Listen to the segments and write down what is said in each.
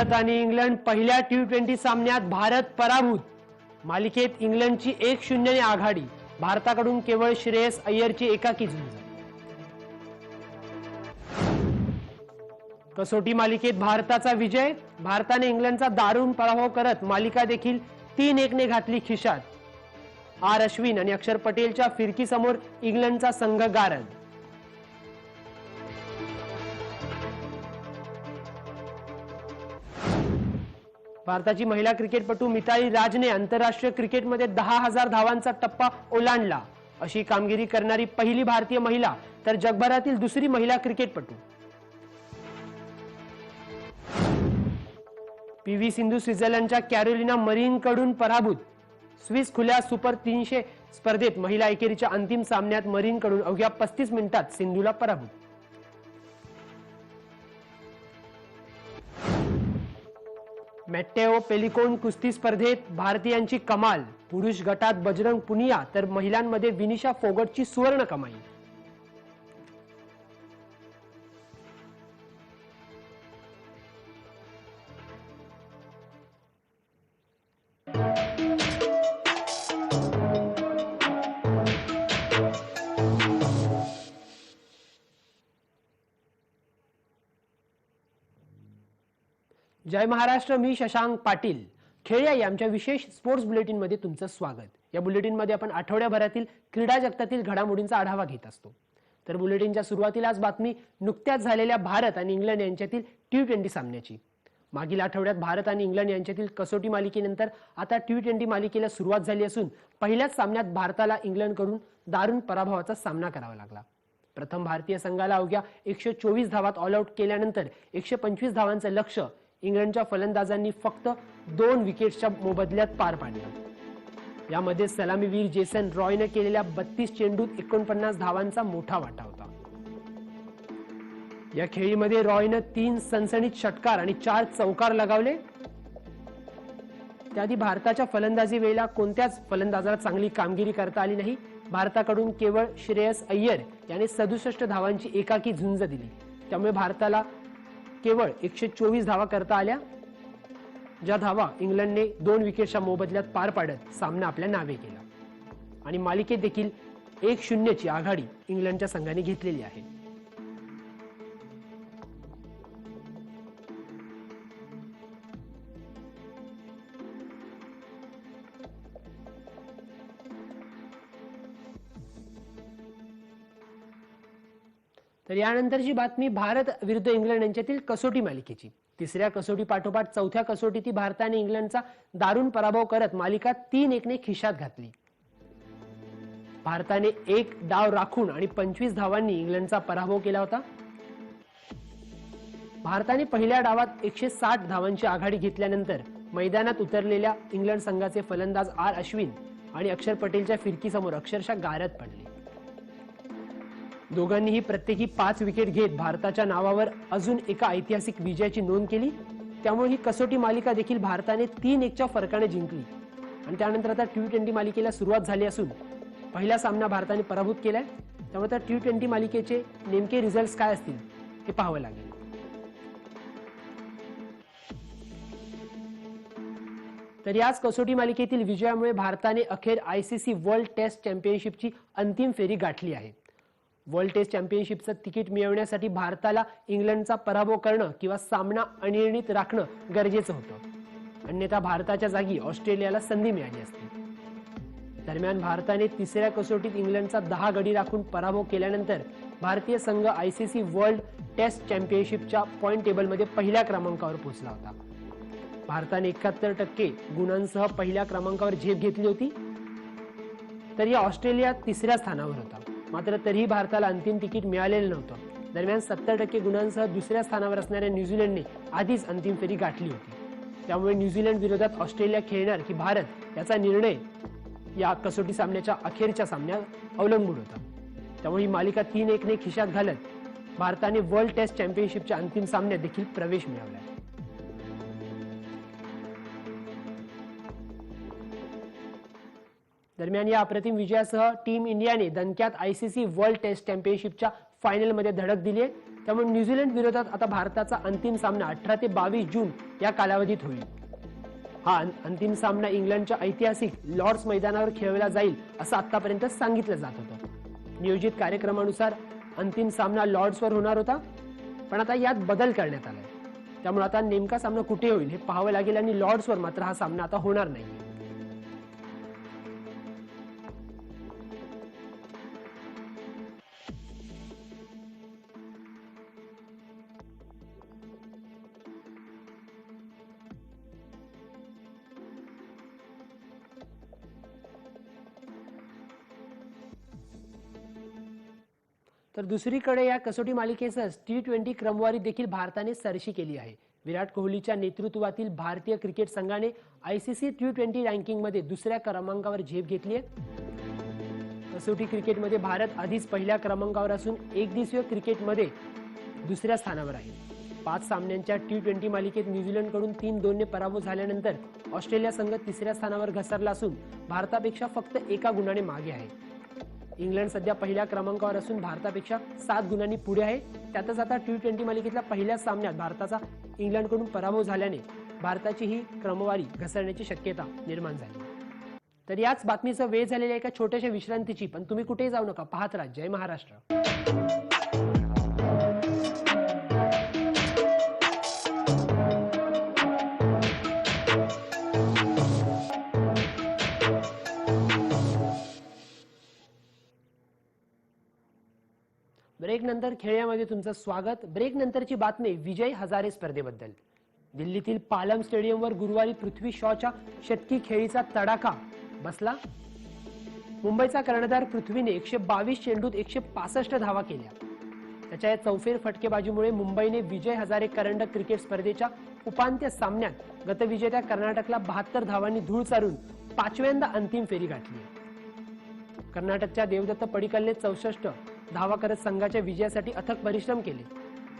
भारत आणि इंग्लंड पहिल्या T20 सामन्यात भारत पराभूत। मालिकेत इंग्लंडची 1-0 ने आघाडी। भारताकडून केवळ श्रेयस अय्यरची एकाकी झुंज। कसोटी मालिकेत भारताचा विजय। भारताने इंग्लंडचा दारुण पराभव करत मालिका देखील 3-1 ने घातली खिशात। आर अश्विन आणि अक्षर पटेलच्या फिरकीसमोर इंग्लंडचा संघ गारद। भारताची महिला क्रिकेटपटू मिताली राजने आंतरराष्ट्रीय क्रिकेटमध्ये 10,000 धावांचा टप्पा ओलांडला। अशी कामगिरी करणारी पहिली भारतीय महिला तर जगभरातील दुसरी महिला क्रिकेटपटू। पीव्ही सिंधू स्वित्झर्लंडच्या कॅरोलिना मरीनकडून पराभूत। स्विस खुल्या सुपर 300 स्पर्धेत महिला एकेरीच्या अंतिम सामन्यात मरीनकडून अवघ्या 35 मिनिटात सिंधूला पराभूत। मॅटेओ पेलिकोन कुस्ती स्पर्धेत भारतीयांची कमाल। पुरुष गटात बजरंग पुनिया तर महिलांमध्ये विनिशा फोगटची सुवर्ण कमाई। जय महाराष्ट्र। मी शशांक पाटील। खेळूया या आमच्या विशेष स्पोर्ट्स बुलेटिन मध्ये तुमचं स्वागत। या बुलेटिन मध्ये आपण आठवड्याभरातील क्रीडा जगतातील घडामोडींचा आढावा घेत असतो। तर बुलेटिनच्या सुरुवातीलाच बातमी नुकत्याच झालेल्या भारत आणि इंग्लंड यांच्यातील T20 सामन्याची। मागील आठवड्यात भारत आणि इंग्लंड यांच्यातील कसोटी मालिकेनंतर आता T20 मालिकेला सुरुवात झाली असून पहिल्याच सामन्यात भारताला इंग्लंडकडून दारुण पराभवाचा सामना करावा लागला। प्रथम भारतीय संघाला अवघ्या 124 धावात ऑल आउट केल्यानंतर 125 धावांचं लक्ष्य इंग्लंडच्या फलंदाजांनी फक्त 2 विकेट्सच्या मोबदल्यात पार पाडलं। यामध्ये सलामीवीर जेसन रॉयने केलेल्या 32 चेंडूत 49 धावांचा मोठा वाटा होता। या खेळीमध्ये रॉयने 3 सनसनीत षटकार आणि 4 चौकार लगावले। त्याआधी भारताच्या फलंदाजी वेळेला कोणत्याच फलंदाजाला चांगली कामगिरी करता आली नाही। भारताकडून केवळ श्रेयस अय्यर याने 67 धावांची एकाकी झुंज दिली। त्यामुळे भारताला केवळ 124 धावा करता आल्या, ज्या धावा इंग्लंडने 2 विकेटच्या मोबदल्यात पार पाडत सामना आपल्या नावे केला आणि मालिकेत देखील 1-0 ची आघाडी इंग्लंडच्या संघाने घेतलेली आहे। तर यानंतरची बातमी भारत विरुद्ध इंग्लंड यांच्यातील कसोटी मालिकेची। तिसऱ्या कसोटी पाठोपाठ चौथ्या कसोटीत भारताने इंग्लंडचा दारुण पराभव करत मालिका 3-1 ने खिशात घातली। भारताने 1 डाव राखून आणि 25 धावांनी इंग्लंडचा पराभव केला होता। भारताने पहिल्या डावात 160 धावांची आघाडी घेतल्यानंतर मैदानात उतरलेल्या इंग्लंड संघाचे फलंदाज आर अश्विन आणि अक्षर पटेलच्या फिरकीसमोर अक्षरशः गारद पडले। दोघांनीही प्रत्येकी 5 विकेट घेत भारताच्या नावावर अजून एका ऐतिहासिक विजयाची नोंद केली। त्यामुळे ही कसोटी मालिका देखील भारताने 3-1 च्या फरकाने जिंकली आणि त्यानंतर आता T20 मालिकेला सुरुवात झाली असून पहिला सामना भारताने पराभूत केलाय। त्यामुळे आता T20 मालिकेचे नेमके रिझल्ट्स काय असतील हे पाहावं लागेल। तर याच कसोटी मालिकेतील विजयामुळे भारताने अखेर ICC वर्ल्ड टेस्ट चॅम्पियनशिपची अंतिम फेरी गाठली आहे। वर्ल्ड टेस्ट चॅम्पियनशिपचं तिकीट मिळवण्यासाठी भारताला इंग्लंडचा पराभव करणं किंवा सामना अनिर्णित राखणं गरजेचं होतं, अन्यथा भारताच्या जागी ऑस्ट्रेलियाला संधी मिळाली असती। दरम्यान भारताने तिसऱ्या कसोटीत इंग्लंडचा 10 गडी राखून पराभव केल्यानंतर भारतीय संघ ICC वर्ल्ड टेस्ट चॅम्पियनशिपच्या पॉइंट टेबलमध्ये पहिल्या क्रमांकावर पोहोचला होता। भारताने 71% गुणांसह पहिल्या क्रमांकावर झेप घेतली होती, तर या ऑस्ट्रेलिया तिसऱ्या स्थानावर होता। मात्र तरीही भारताला अंतिम तिकीट मिळालेलं नव्हतं। दरम्यान 70% गुणांसह दुसऱ्या स्थानावर असणाऱ्या न्यूझीलंडने आधीच अंतिम फेरी गाठली होती। त्यामुळे न्यूझीलंड विरोधात ऑस्ट्रेलिया खेळणार की भारत याचा निर्णय या कसोटी सामन्याच्या अखेरच्या सामन्यात अवलंबून होता। त्यामुळे ही मालिका 3-1 ने खिशात घालत भारताने वर्ल्ड टेस्ट चॅम्पियनशिपच्या अंतिम सामन्यात देखील प्रवेश मिळवला। दरम्यान या अप्रतिम विजयासह टीम इंडियाने दणक्यात ICC वर्ल्ड टेस्ट चॅम्पियनशिपच्या फायनलमध्ये धडक दिली आहे। त्यामुळे न्यूझीलंड विरोधात आता भारताचा अंतिम सामना 18 ते 22 जून या कालावधीत होईल। हा अंतिम सामना इंग्लंडच्या ऐतिहासिक लॉर्ड्स मैदानावर खेळवला जाईल असं आतापर्यंत सांगितलं जात होतं। नियोजित कार्यक्रमानुसार अंतिम सामना लॉर्ड्सवर होणार होता, पण आता यात बदल करण्यात आलाय। त्यामुळे आता नेमका सामना कुठे होईल हे पाहावं लागेल आणि लॉर्ड्सवर मात्र हा सामना आता होणार नाही। तर दुसरीकडे या कसोटी मालिकेसह T20 क्रमवारी देखील भारताने सरशी केली आहे। विराट कोहलीच्या नेतृत्वातील भारतीय क्रिकेट संघाने ICC T20 रँकिंगमध्ये दुसऱ्या क्रमांकावर झेप घेतली आहे। कसोटी क्रिकेटमध्ये भारत आधीच पहिल्या क्रमांकावर असून एकदिवसीय क्रिकेटमध्ये दुसऱ्या स्थानावर आहे। 5 सामन्यांच्या T20 मालिकेत न्यूझीलंडकडून 3-2 ने पराभव झाल्यानंतर ऑस्ट्रेलिया संघ तिसऱ्या स्थानावर घसरला असून भारतापेक्षा फक्त 1 गुणाने मागे आहे। इंग्लंड सध्या पहिल्या क्रमांकावर असून भारतापेक्षा 7 गुणांनी पुढे आहे। त्यातच आता T20 मालिकेतल्या पहिल्या सामन्यात भारताचा इंग्लंडकडून पराभव झाल्याने भारताची ही क्रमवारी घसरण्याची शक्यता निर्माण झाली। तर याच बातमीचा वेळ झालेल्या एका छोट्याशा विश्रांतीची, पण तुम्ही कुठेही जाऊ नका, पाहत राहा जय महाराष्ट्र। ब्रेक नंतर खेळामध्ये तुमचं स्वागत। ब्रेक नंतरची बातमी विजय हजारे स्पर्धेबद्दल। दिल्लीतील पालम स्टेडियमवर गुरुवारी पृथ्वी शॉच्या षटकी खेळीचा तडाखा बसला। मुंबईचा कर्णधार पृथ्वीने 122 चेंडूत 165 धावा केल्या। त्याच्या या चौफेर फटकेबाजीमुळे मुंबईने विजय हजारे करंडक क्रिकेट स्पर्धेच्या उपांत्य सामन्यात गतविजेत्या कर्नाटकला 72 धावांनी धूळ चारून 5व्यांदा अंतिम फेरी गाठली। कर्नाटकच्या देवदत्त पडिक्कलने 64 धावा करत संघाच्या विजयासाठी अथक परिश्रम केले,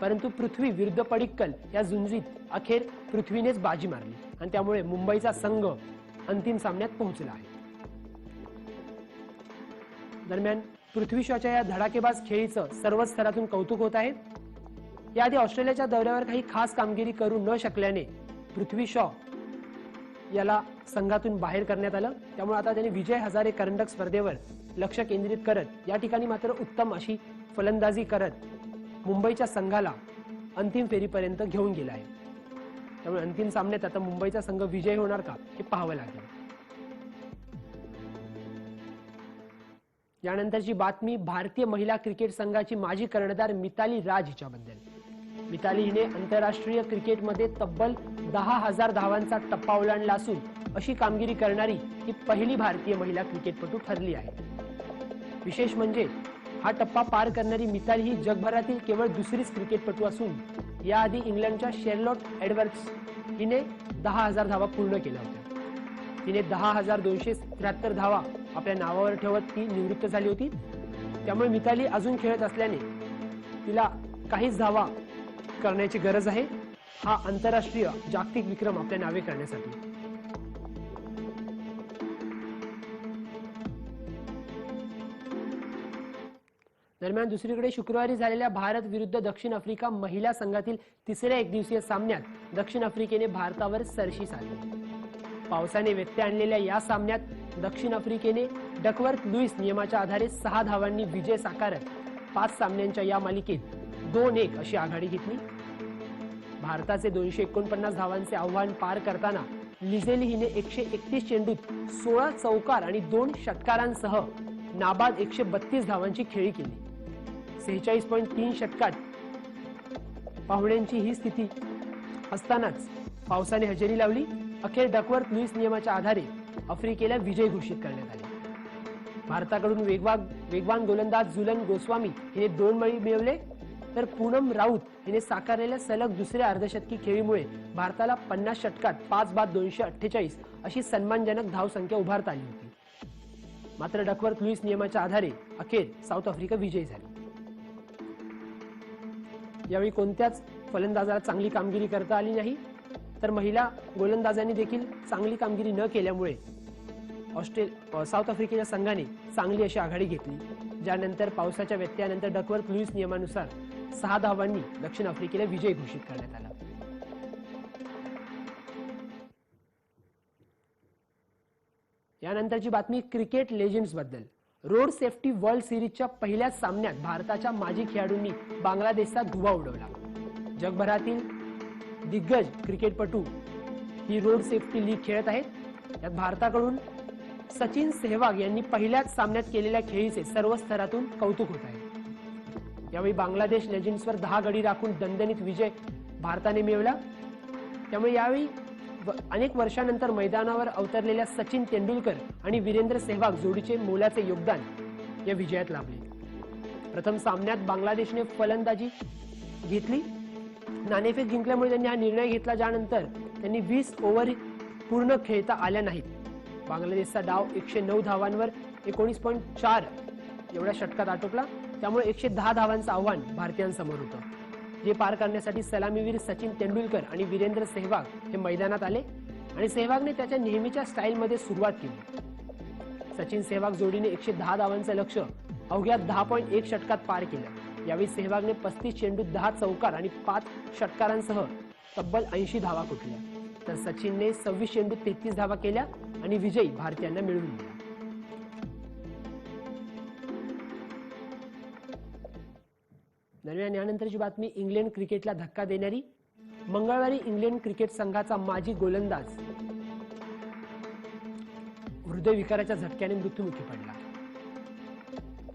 परंतु पृथ्वी विरुद्ध पडिक्कल या झुंजीत अखेर पृथ्वीनेच बाजी मारली आणि त्यामुळे मुंबईचा संघ अंतिम सामन्यात पोहोचला आहे। दरम्यान पृथ्वी शॉच्या या धडाकेबाज खेळीचं सर्व स्तरातून कौतुक होत आहे। याआधी ऑस्ट्रेलियाच्या दौऱ्यावर काही खास कामगिरी करू न शकल्याने पृथ्वी शॉ याला संघातून बाहेर करण्यात आलं। त्यामुळे आता त्यांनी विजय हजारे करंडक स्पर्धेवर लक्ष केंद्रित करत या ठिकाणी मात्र उत्तम अशी फलंदाजी करत मुंबईच्या संघाला अंतिम फेरीपर्यंत घेऊन गेला आहे। त्यामुळे अंतिम सामन्यात आता मुंबईचा संघ विजयी होणार का हे पाहावं लागेल। यानंतरची बातमी भारतीय महिला क्रिकेट संघाची माजी कर्णधार मिताली राज हिच्याबद्दल। मिताली हिने आंतरराष्ट्रीय क्रिकेटमध्ये तब्बल 10,000 धावांचा टप्पा ओलांडला असून अशी कामगिरी करणारी ही पहिली भारतीय महिला क्रिकेटपटू ठरली आहे। विशेष म्हणजे हा टप्पा पार करणारी मिताली ही जगभरातील केवळ दुसरीच क्रिकेटपटू असून याआधी इंग्लंडच्या शेर्लॉट एडवर्ड्स हिने 10,000 धावा पूर्ण केल्या होत्या। तिने 10,273 धावा आपल्या नावावर ठेवत ती निवृत्त झाली होती। त्यामुळे मिताली अजून खेळत असल्याने तिला काहीच धावा करण्याची गरज आहे, हा आंतरराष्ट्रीय जागतिक विक्रम आपल्या नावे करण्यासाठी। दरम्यान दुसरीकडे शुक्रवारी झालेल्या भारत विरुद्ध दक्षिण आफ्रिका महिला संघातील तिसऱ्या एकदिवसीय सामन्यात दक्षिण आफ्रिकेने भारतावर सरशी साधली। पावसाने व्यत्यय आणलेल्या या सामन्यात दक्षिण आफ्रिकेने डकवर्थ लुईस नियमाच्या आधारे 6 धावांनी विजय साकारत 5 सामन्यांच्या या मालिकेत 2-1 अशी आघाडी घेतली। भारताचे 249 धावांचे आव्हान पार करताना लिझेली हिने 131 चेंडूत 16 चौकार आणि 2 षटकारांसह नाबाद 132 धावांची खेळी केली। 46.3 षटकात पाहुण्यांची ही स्थिती असतानाच पावसाने हजेरी लावली। अखेर डकवर्थ लुईस नियमाच्या आधारे आफ्रिकेला विजय घोषित करण्यात आले। भारताकडून वेगवान गोलंदाज झुलन गोस्वामी हिने 2 बळी मिळवले, तर पूनम राऊत हिने साकारलेल्या सलग दुसऱ्या अर्धशतकी खेळीमुळे भारताला 50 षटकात 5 बाद 248 अशी सन्मानजनक धावसंख्या उभारता आली होती। मात्र डकवर्थ लुईस नियमाच्या आधारे अखेर साऊथ आफ्रिका विजयी झाली। यावेळी कोणत्याच फलंदाजाला चांगली कामगिरी करता आली नाही, तर महिला गोलंदाजांनी देखील चांगली कामगिरी न केल्यामुळे साऊथ आफ्रिकेच्या संघाने चांगली अशी आघाडी घेतली, ज्यानंतर पावसाच्या व्यत्ययानंतर डकवर्थ लुईस नियमानुसार 6 धावांनी दक्षिण आफ्रिकेला विजयी घोषित करण्यात आला. यानंतरची बातमी क्रिकेट लेजेंड्स बद्दल. रोड सेफ्टी वर्ल्ड सिरीजच्या पहिल्याच सामन्यात भारताच्या माजी खेळाडूंनी बांगलादेशचा धुव्वा उडवला. जगभरातील दिग्गज क्रिकेटपटू ही रोड सेफ्टी लीग खेळत आहेत. यात भारताकडून सचिन सेहवाग यांनी पहिल्याच सामन्यात केलेल्या खेळीचे सर्व स्तरातून कौतुक होत आहे. यावेळी बांगलादेश लेजेंड्सवर 10 गडी राखून दणदणीत विजय भारताने मिळवला. त्यामुळे यावेळी अनेक वर्षांनंतर मैदानावर अवतरलेल्या सचिन तेंडुलकर आणि वीरेंद्र सेहवाग जोडीचे मोलाचे योगदान या विजयात लाभले. प्रथम सामन्यात बांगलादेशने फलंदाजी घेतली. नाणेफेक जिंकल्यामुळे त्यांनी हा निर्णय घेतला, ज्यानंतर त्यांनी 20 ओव्हर पूर्ण खेळता आल्या नाहीत. बांगलादेशचा डाव 109 धावांवर 19.4 एवढ्या षटकात आटोपला. त्यामुळे 110 धावांचं आव्हान भारतीयांसमोर होतं, जे पार करण्यासाठी सलामीवीर सचिन तेंडुलकर आणि वीरेंद्र सेहवाग हे मैदानात आले आणि सेहवागने त्याच्या नेहमीच्या स्टाईलमध्ये सुरुवात केली. सचिन सेहवाग जोडीने 110 धावांचं लक्ष्य अवघ्या 10.1 षटकात पार केलं. यावेळी सेहवागने 35 चेंडूत 10 चौकार आणि 5 षटकारांसह तब्बल 80 धावा कुठल्या, तर सचिनने 26 चेंडूत 33 धावा केल्या आणि विजयी भारतीयांना मिळवून दिला. दरम्यान यानंतरची बातमी इंग्लंड क्रिकेटला धक्का देणारी. मंगळवारी इंग्लंड क्रिकेट संघाचा माजी गोलंदाज हृदयविकाराच्या झटक्याने मृत्युमुखी पडला.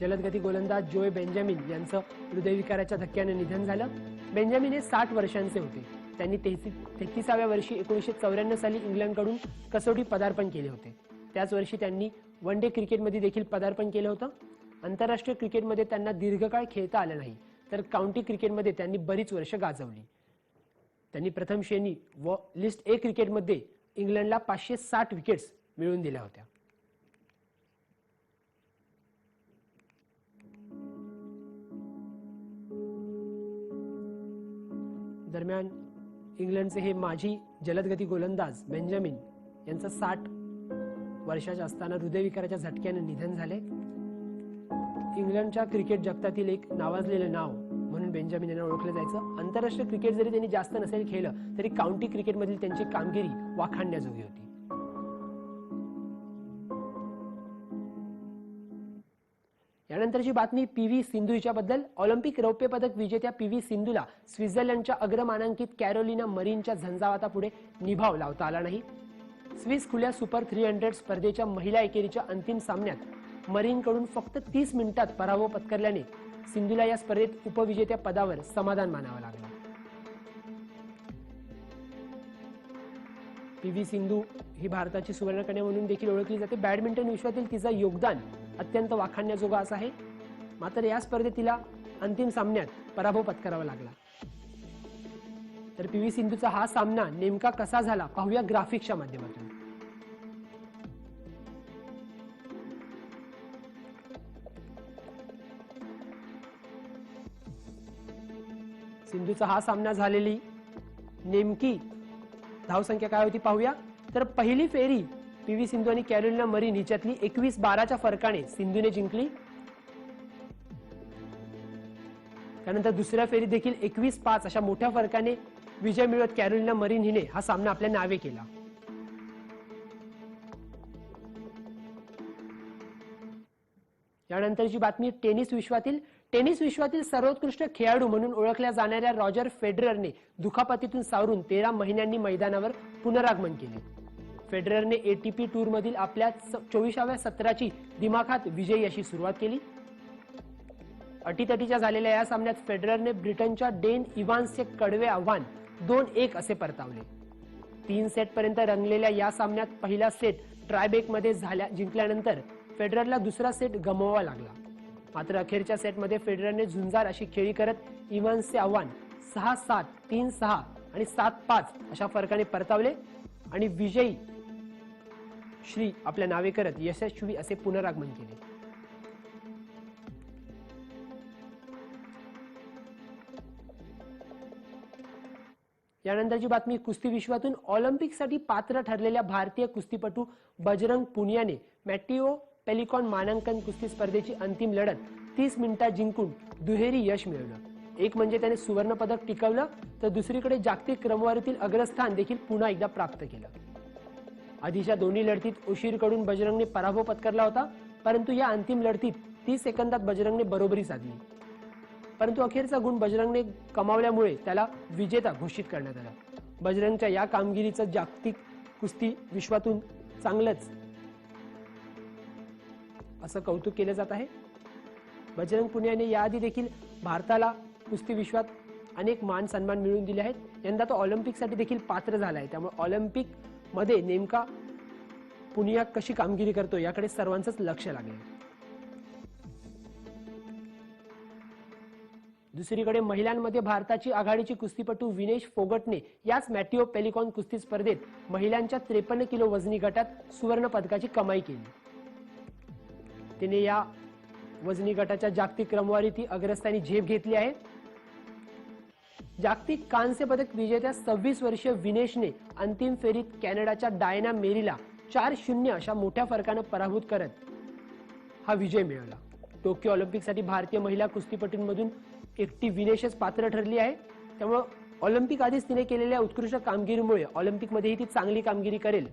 जलदगती गोलंदाज जोय बेंजामिन यांचं हृदयविकाराच्या धक्क्याने निधन झालं. बेंजामिन हे 60 वर्षांचे होते. त्यांनी 33व्या वर्षी 1994 साली इंग्लंडकडून कसोटी पदार्पण केले होते. त्याच वर्षी त्यांनी वन डे क्रिकेटमध्ये देखील पदार्पण केलं होतं. आंतरराष्ट्रीय क्रिकेटमध्ये त्यांना दीर्घकाळ खेळता आलं नाही, तर काउंटी क्रिकेटमध्ये त्यांनी बरीच वर्ष गाजवली. त्यांनी प्रथम श्रेणी व लिस्ट ए क्रिकेटमध्ये इंग्लंडला 560 विकेट्स मिळवून दिल्या होत्या. दरम्यान इंग्लंडचे हे माजी जलदगती गोलंदाज बेंजामिन यांचं 60 वर्षाच्या असताना हृदयविकाराच्या झटक्याने निधन झाले. इंग्लंडच्या क्रिकेट जगतातील एक नावाजलेलं नाव म्हणून बेंजामिन यांना ओळखलं जायचं. आंतरराष्ट्रीय क्रिकेट जरी त्यांनी जास्त नसेल खेळलं, तरी काउंटी क्रिकेटमधील त्यांची कामगिरी वाखाणण्याजोगी होती. यानंतरची बातमी पी.व्ही. सिंधू हिच्याबद्दल. ऑलिम्पिक रौप्य पदक विजेत्या पी.व्ही. सिंधूला स्वित्झर्लंडच्या अग्रमानांकित कॅरोलिना मरीनच्या झंझावातापुढे निभाव लावता आला नाही. स्विस खुल्या सुपर 300 स्पर्धेच्या महिला एकेरीच्या अंतिम सामन्यात मरीनकडून फक्त 30 मिनिटात पराभव पत्करल्याने सिंधूला या स्पर्धेत उपविजेत्या पदावर समाधान मानावं लागलं. पी.व्ही. सिंधू ही भारताची सुवर्णकन्या म्हणून देखील ओळखली जाते. बॅडमिंटन विश्वातील तिचं योगदान अत्यंत वाखाणण्याजोगं असं आहे. मात्र या स्पर्धेत तिला अंतिम सामन्यात पराभव पत्करावा लागला. तर पी.व्ही. सिंधूचा हा सामना नेमका कसा झाला पाहूया ग्राफिक्सच्या माध्यमातून. सिंधूचा हा सामना झालेली नेमकी धावसंख्या काय होती पाहूया. तर पहिली फेरी पी.व्ही. सिंधू आणि कॅरोलिना मरीन हिच्यातली 21-12च्या फरकाने सिंधूने जिंकली. त्यानंतर दुसऱ्या फेरीत देखील 21-5 अशा मोठ्या फरकाने विजय मिळवत कॅरोलिना मरीन हिने हा सामना आपल्या नावे केला. यानंतरची बातमी टेनिस विश्वातील सर्वोत्कृष्ट खेळाडू म्हणून ओळखल्या जाणाऱ्या रॉजर फेडररने दुखापतीतून सावरून 13 महिन्यांनी मैदानावर पुनरागमन केले. फेडररने एटीपी टूर मधील आपल्या 24व्या सत्राची दिमाखात विजयी अशी सुरुवात केली. अटीतटीच्या झालेल्या या सामन्यात फेडररने ब्रिटनच्या डेन इव्हान्सचे कडवे आव्हान 2-1 असे परतावले. 3 सेट पर्यंत रंगलेल्या या सामन्यात पहिला सेट ट्रायब्रेक मध्ये जिंकल्यानंतर फेडररला दुसरा सेट गमवावा लागला. मात्र अखेरच्या सेटमध्ये फेडररने झुंजार अशी खेळी करत इव्हान्सचे आव्हान 6-7, 3-6 आणि 7-5 अशा फरकाने परतावले आणि विजयी श्री आपल्या नावे करत यशस्वी असे पुनरागमन केले. यानंतरची बातमी कुस्ती विश्वातून. ऑलिम्पिकसाठी पात्र ठरलेल्या भारतीय कुस्तीपटू बजरंग पुनियाने मॅटिओ पेलिकॉन मानांकन कुस्ती स्पर्धेची अंतिम लढत 30 मिनिटात जिंकून दुहेरी यश मिळवलं. एक म्हणजे त्याने सुवर्ण पदक टिकवलं, तर दुसरीकडे जागतिक क्रमवारीतील अग्रस्थान देखील पुन्हा एकदा प्राप्त केलं. आधीच्या दोन्ही लढतीत ओशीरकडून बजरंगने पराभव पत्करला होता, परंतु या अंतिम लढतीत 30 सेकंदात बजरंगने बरोबरी साधली. परंतु अखेरचा गुण बजरंगने कमावल्यामुळे त्याला विजेता घोषित करण्यात आला. बजरंगच्या या कामगिरीचं जागतिक कुस्ती विश्वातून चांगलंच असं कौतुक केलं जात आहे. बजरंग पुनियाने याआधी देखील भारताला कुस्ती विश्वात अनेक मान सन्मान मिळवून दिले आहेत. यंदा तो ऑलिम्पिकसाठी देखील पात्र झाला आहे. त्यामुळे ऑलिम्पिक मध्ये नेमका पुनिया कशी कामगिरी करतो याकडे सर्वांचंच लक्ष लागले. दुसरीकडे महिलांमध्ये भारताची आघाडीची कुस्तीपटू विनेश फोगटने याच मॅटिओ पेलिकॉन कुस्ती स्पर्धेत महिलांच्या 53 किलो वजनी गटात सुवर्ण पदकाची कमाई केली. तिने या वजनी गटाच्या जागतिक क्रमवारीत अग्रस्थानी झेप घेतली आहे. जागतिक कांस्य पदक विजेत्या 26 वर्षीय विनेशने अंतिम फेरीत कॅनडाच्या डायना मेरीला 4-0 अशा मोठ्या फरकाने पराभूत करत हा विजय मिळवला. टोकियो ऑलिम्पिकसाठी भारतीय महिला कुस्तीपटूंमधून एकटी विनेशच पात्र ठरली आहे. त्यामुळे ऑलिम्पिक आधीच तिने केलेल्या उत्कृष्ट कामगिरीमुळे ऑलिम्पिकमध्येही ती चांगली कामगिरी करेल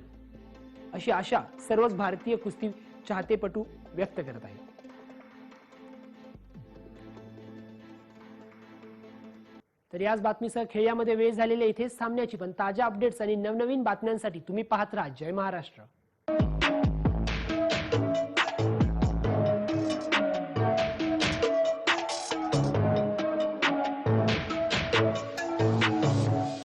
अशी आशा सर्वच भारतीय कुस्ती चाहतेपटू व्यक्त करत आहेत. तर याच बातमीसह खेळामध्ये वेळ झालेली इथेच थांबण्याची, पण ताज्या अपडेट्स आणि नवनवीन बातम्यांसाठी तुम्ही पाहत राहा जय महाराष्ट्र.